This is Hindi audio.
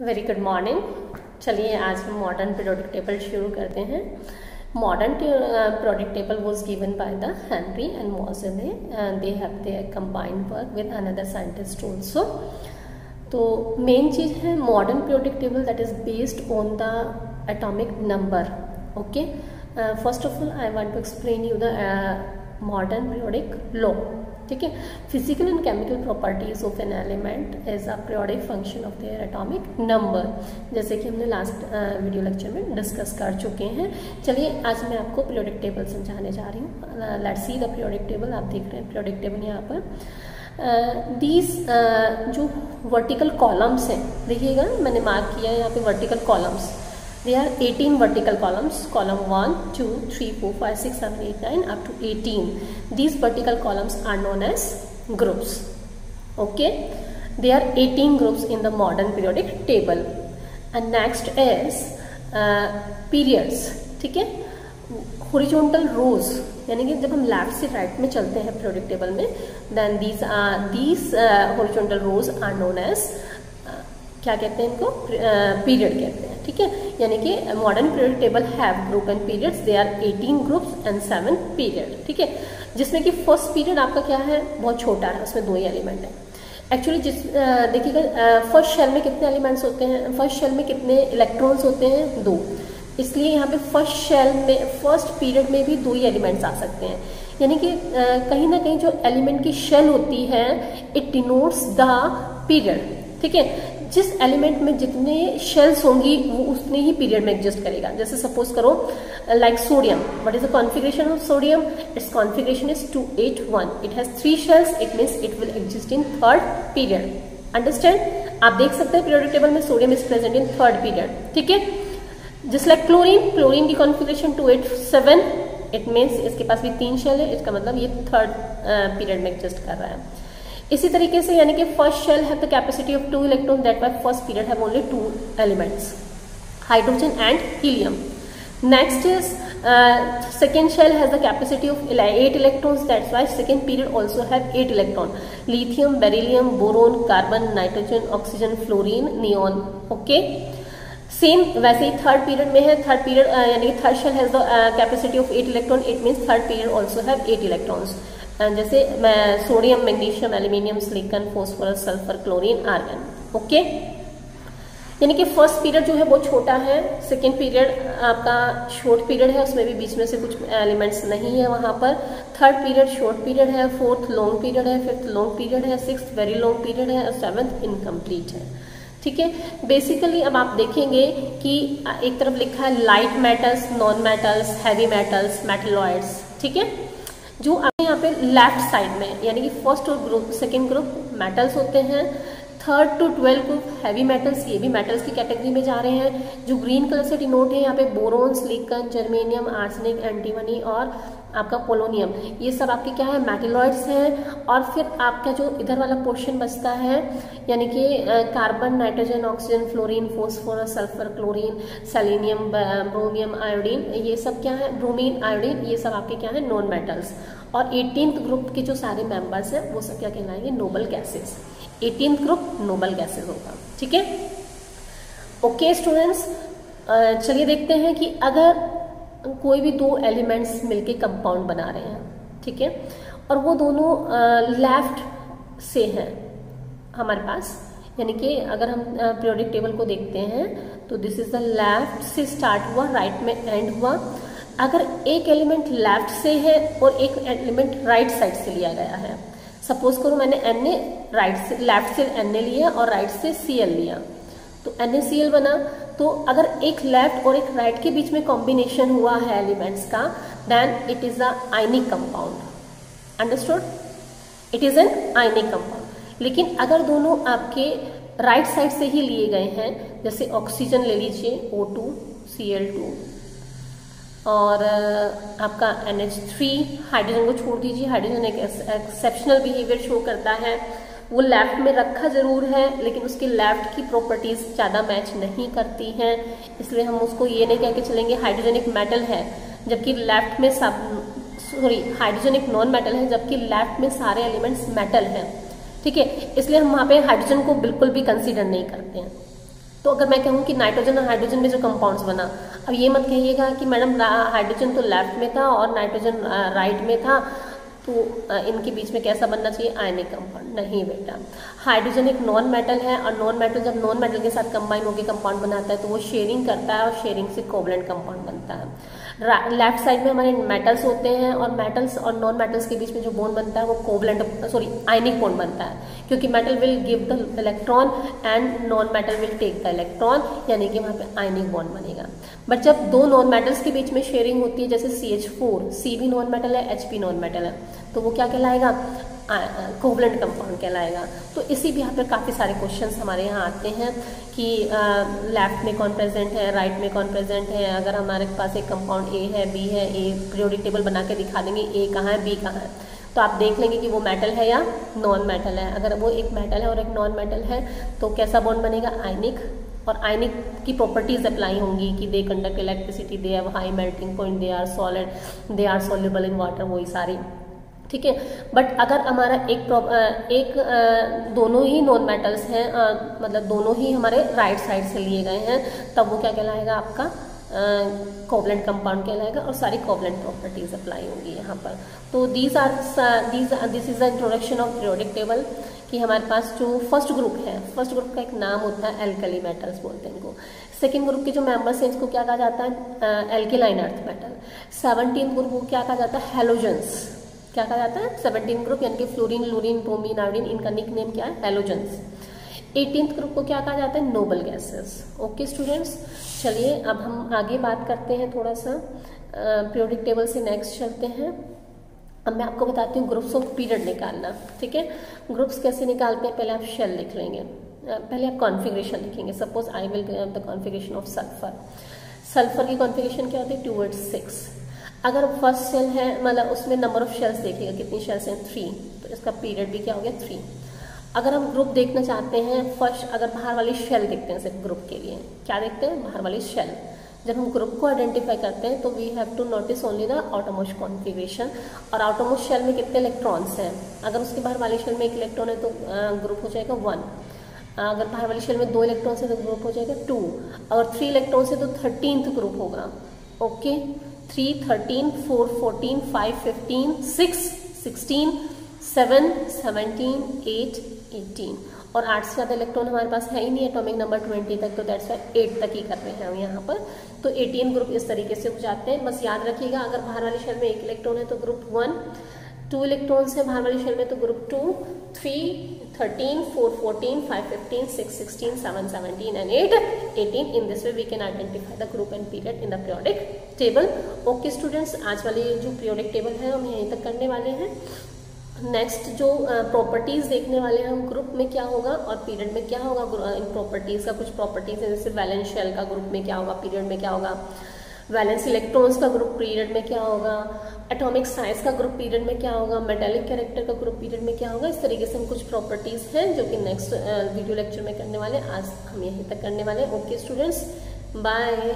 Very good morning. चलिए आज हम मॉडर्न पीरियोडिक टेबल शुरू करते हैं। Modern periodic table was given by the Henry and Moseley and they have their combined work with another scientist also. तो मेन चीज़ है modern periodic table that is based on the atomic number. Okay, first of all I want to explain you the modern periodic law. ठीक है, physical and chemical properties of an element as a periodic function of their atomic number, जैसे कि हमने लास्ट वीडियो लेक्चर में डिस्कस कर चुके हैं। चलिए आज मैं आपको पीरियोडिक टेबल समझाने जा रही हूँ। Let's see the periodic table. आप देख रहे हैं पीरियोडिक टेबल यहाँ पर। दीज जो वर्टिकल कॉलम्स हैं, देखिएगा मैंने मार्क किया है यहाँ पे vertical columns. There are 18 vertical columns, column 1, 2, 3, 4, 5, 6, 7, 8, 9 up to 18. These vertical columns are known as groups. Okay, there are 18 groups in the modern periodic table. And next is periods. ठीक है, horizontal rows, यानी कि जब हम लेफ्ट से राइट में चलते हैं पीरियोडिक टेबल में, then these horizontal rows are known as क्या कहते हैं इनको, पीरियड कहते हैं। ठीक है, यानी कि modern period table have group and periods, they are 18 groups and 7 period. ठीक है, जिसमें कि फर्स्ट पीरियड आपका क्या है, बहुत छोटा है, उसमें 2 ही एलिमेंट है। एक्चुअली देखिएगा फर्स्ट शेल में कितने एलिमेंट्स होते हैं, फर्स्ट शेल में कितने इलेक्ट्रॉन्स होते हैं, 2। इसलिए यहाँ पे फर्स्ट शेल में फर्स्ट पीरियड में भी 2 ही एलिमेंट्स आ सकते हैं। यानी कि कहीं ना कहीं जो एलिमेंट की शेल होती है इट डिनोट्स द पीरियड। ठीक है, जिस एलिमेंट में जितने शेल्स होंगी वो उतने ही पीरियड में एग्जिस्ट करेगा। जैसे सपोज करो like sodium, what is the configuration of sodium, it's configuration is 281, it has 3 shells, it means it will exist in 3rd period. Understand, आप देख सकते हैं पीरियोडिक टेबल में sodium is present in 3rd period. ठीक है, जस्ट लाइक क्लोरीन, क्लोरीन की कॉन्फ़िगरेशन 287, इट मीन्स इसके पास भी 3 शेल है, इसका मतलब ये 3rd पीरियड में एग्जिस्ट कर रहा है। इसी तरीके से यानी कि first shell have the capacity of 2 electron, that why first period have only 2 elements, hydrogen and helium. Next is second shell has the capacity of 8 electrons, that's why second period also have 8 electron, lithium, beryllium, boron, carbon, nitrogen, oxygen, fluorine, neon. Okay, same वैसे ही 3rd पीरियड में है। 3rd पीरियड यानी कि 3rd shell has the capacity of 8 electron, it means 3rd period also have 8 electrons. जैसे sodium, magnesium, aluminium, silicon, phosphorus, sulphur, chlorine, argon. Okay, यानी कि फर्स्ट पीरियड जो है वो छोटा है, सेकेंड पीरियड आपका शॉर्ट पीरियड है, उसमें भी बीच में से कुछ एलिमेंट्स नहीं है वहां पर। 3rd पीरियड शॉर्ट पीरियड है, 4th लॉन्ग पीरियड है, 5th लॉन्ग पीरियड है, 6th वेरी लॉन्ग पीरियड है और 7th इनकम्प्लीट है। ठीक है, बेसिकली अब आप देखेंगे कि एक तरफ लिखा है light metals, non metals, heavy metals, metalloids. ठीक है, जो आपके यहाँ पे लेफ्ट साइड में यानी कि फर्स्ट और ग्रुप सेकेंड ग्रुप मेटल्स होते हैं, 3rd to 12 group heavy metals, ये भी मेटल्स की कैटेगरी में जा रहे हैं। जो ग्रीन कलर से डिनोट है यहाँ पे boron, silicon, germanium, arsenic, antimony और आपका पोलोनियम, ये सब आपके क्या है, मेटलॉइड्स हैं। और फिर आपका जो इधर वाला पोर्शन बचता है यानी कि carbon, nitrogen, oxygen, fluorine, phosphorus, sulphur, chlorine, selenium, ब्रोमियम, iodine, ये सब क्या है, ब्रोमीन, आयोडीन, ये सब आपके क्या है, नॉन मेटल्स। और 18th ग्रुप के जो सारे मेंबर्स हैं वो सब क्या कहलाएंगे, noble gases. 18th group noble gases होगा। ठीक है, ओके स्टूडेंट्स, चलिए देखते हैं कि अगर कोई भी 2 एलिमेंट्स मिलके कंपाउंड बना रहे हैं, ठीक है, और वो दोनों लेफ्ट से हैं हमारे पास, यानी कि अगर हम पीरियोडिक टेबल को देखते हैं तो दिस इज द लेफ्ट से स्टार्ट हुआ, राइट में एंड हुआ। अगर एक एलिमेंट लेफ्ट से है और एक एलिमेंट राइट साइड से लिया गया है, सपोज करो मैंने Na राइट से, लेफ्ट से Na लिया और राइट से Cl लिया, तो NaCl बना। तो अगर एक लेफ्ट और एक राइट के बीच में कॉम्बिनेशन हुआ है एलिमेंट्स का, then it is a ionic compound. Understood, it is an ionic compound. लेकिन अगर दोनों आपके राइट साइड से ही लिए गए हैं, जैसे ऑक्सीजन ले लीजिए O2, Cl2, और आपका NH3, हाइड्रोजन को छोड़ दीजिए, हाइड्रोजन एक एक्सेप्शनल बिहेवियर शो करता है, वो लेफ्ट में रखा जरूर है लेकिन उसके लेफ्ट की प्रॉपर्टीज ज़्यादा मैच नहीं करती हैं, इसलिए हम उसको ये नहीं कह के चलेंगे हाइड्रोजन एक मेटल है जबकि लेफ्ट में हाइड्रोजन एक नॉन मेटल है जबकि लेफ्ट में सारे एलिमेंट्स मेटल हैं। ठीक है, इसलिए हम वहाँ पे हाइड्रोजन को बिल्कुल भी कंसीडर नहीं करते हैं। तो अगर मैं कहूँ कि नाइट्रोजन और हाइड्रोजन में जो कंपाउंड्स बना, अब ये मत कहिएगा कि मैडम हाइड्रोजन तो लेफ्ट में था और नाइट्रोजन राइट में था, तो इनके बीच में कैसा बनना चाहिए, आयनिक कंपाउंड। नहीं बेटा, हाइड्रोजन एक नॉन मेटल है और नॉन मेटल जब नॉन मेटल के साथ कंबाइन होकर कंपाउंड बनाता है तो वो शेयरिंग करता है और शेयरिंग से कोवलेंट कंपाउंड बनता है। लेफ्ट साइड में हमारे मेटल्स होते हैं और मेटल्स और नॉन मेटल्स के बीच में जो बॉन्ड बनता है वो कोवलेंट आयनिक बॉन्ड बनता है, क्योंकि metal will give the electron and non metal will take the electron, यानी कि वहाँ पे आयनिक बॉन्ड बनेगा। बट जब दो नॉन मेटल्स के बीच में शेयरिंग होती है, जैसे CH4, C भी नॉन मेटल है, H भी नॉन मेटल है, तो वो क्या कहलाएगा, कोवलेंट कंपाउंड कहलाएगा। तो इसी भी यहाँ पे काफ़ी सारे क्वेश्चंस हमारे यहाँ आते हैं कि लेफ्ट में कौन प्रेजेंट है, राइट में कौन प्रेजेंट है। अगर हमारे पास एक कंपाउंड A है, B है, A पीरियोडिक टेबल बना के दिखा देंगे A कहाँ है, B कहाँ है, तो आप देख लेंगे कि वो मेटल है या नॉन मेटल है। अगर वो एक मेटल है और एक नॉन मेटल है तो कैसा बॉन्ड बनेगा, आयनिक, और आयनिक की प्रॉपर्टीज अप्लाई होंगी कि they conduct electricity, they have high melting point, they are solid, they are soluble in water, वही सारी, ठीक है। बट अगर हमारा दोनों ही नॉन मेटल्स हैं, मतलब दोनों ही हमारे राइट साइड से लिए गए हैं, तब वो क्या कहलाएगा, आपका कोवलेंट कंपाउंड कहलाएगा और सारी कोवलेंट प्रॉपर्टीज अप्लाई होंगी यहाँ पर। तो this is the introduction of periodic table, कि हमारे पास जो फर्स्ट ग्रुप है, फर्स्ट ग्रुप का एक नाम होता है एल्कली मेटल्स बोलते हैं इनको। सेकेंड ग्रुप के जो मेंबर्स हैं इसको क्या कहा जाता है, alkaline earth metal. 17th group को क्या कहा जाता है, हेलोजेंस। क्या कहा जाता है, 17 ग्रुप यानी कि फ्लोरीन, लूरीन, ब्रोमीन, आयोडीन, इनका निक नेम क्या है, हेलोजेंस। 18th ग्रुप को क्या कहा जाता है, नोबल गैसेस। ओके स्टूडेंट्स, चलिए अब हम आगे बात करते हैं थोड़ा सा पीरियोडिक टेबल से नेक्स्ट चलते हैं। अब मैं आपको बताती हूँ ग्रुप्स ऑफ पीरियड निकालना, ठीक है। ग्रुप्स कैसे निकालते हैं, पहले आप शेल लिख लेंगे, पहले आप कॉन्फ़िगरेशन लिखेंगे। Suppose I will give the configuration of sulphur. Sulphur की कॉन्फ़िगरेशन क्या होती है, 2/6। अगर फर्स्ट शेल है, मतलब उसमें नंबर ऑफ शेल्स देखिएगा, कितनी शेल्स हैं, 3, तो इसका पीरियड भी क्या हो गया, 3। अगर हम ग्रुप देखना चाहते हैं, फर्स्ट अगर बाहर वाली शेल देखते हैं सिर्फ ग्रुप के लिए, क्या देखते हैं, बाहर वाली शेल। जब हम ग्रुप को आइडेंटिफाई करते हैं तो we have to notice only the outermost configuration, और आउटरमोस्ट शेल में कितने इलेक्ट्रॉन्स हैं। अगर उसके बाहर वाली शेल में 1 इलेक्ट्रॉन है तो ग्रुप हो जाएगा 1। अगर बाहर वाली शेल में 2 इलेक्ट्रॉन्स है तो ग्रुप हो जाएगा 2। अगर 3 इलेक्ट्रॉन्स है तो 13th ग्रुप होगा। ओके, 3, 13, 4, 14, 5, 15, 6, 16, 7, 17, 8, 18, और 8 से ज़्यादा इलेक्ट्रॉन हमारे पास है ही नहीं, एटॉमिक नंबर 20 तक, तो दैट्स वाई 8 तक ही कर रहे हैं हम यहाँ पर। तो 18 ग्रुप इस तरीके से हो जाते हैं। बस याद रखिएगा, अगर बाहर वाली शेल में 1 इलेक्ट्रॉन है तो ग्रुप 1, 2 इलेक्ट्रॉन्स है बाहर वाली शेल में तो group 2, 3, 13, 4, 14, 5, 15, 6, 16, 7, 17 and 8, 18. In this way we can identify the group and period in the periodic table. Okay students, आज वाली जो periodic table है हम यहीं तक करने वाले हैं। नेक्स्ट जो प्रॉपर्टीज देखने वाले हैं हम, ग्रुप में क्या होगा और पीरियड में क्या होगा। इन प्रॉपर्टीज का कुछ प्रॉपर्टीज है, जैसे वैलेंस शेल का ग्रुप में क्या होगा, पीरियड में क्या होगा, वैलेंस इलेक्ट्रॉन्स का ग्रुप पीरियड में क्या होगा, एटॉमिक साइज का ग्रुप पीरियड में क्या होगा, मेटेलिक कैरेक्टर का ग्रुप पीरियड में क्या होगा। इस तरीके से हम कुछ प्रॉपर्टीज हैं जो कि नेक्स्ट वीडियो लेक्चर में करने वाले, आज हम यहीं तक करने वाले। Okay students, bye.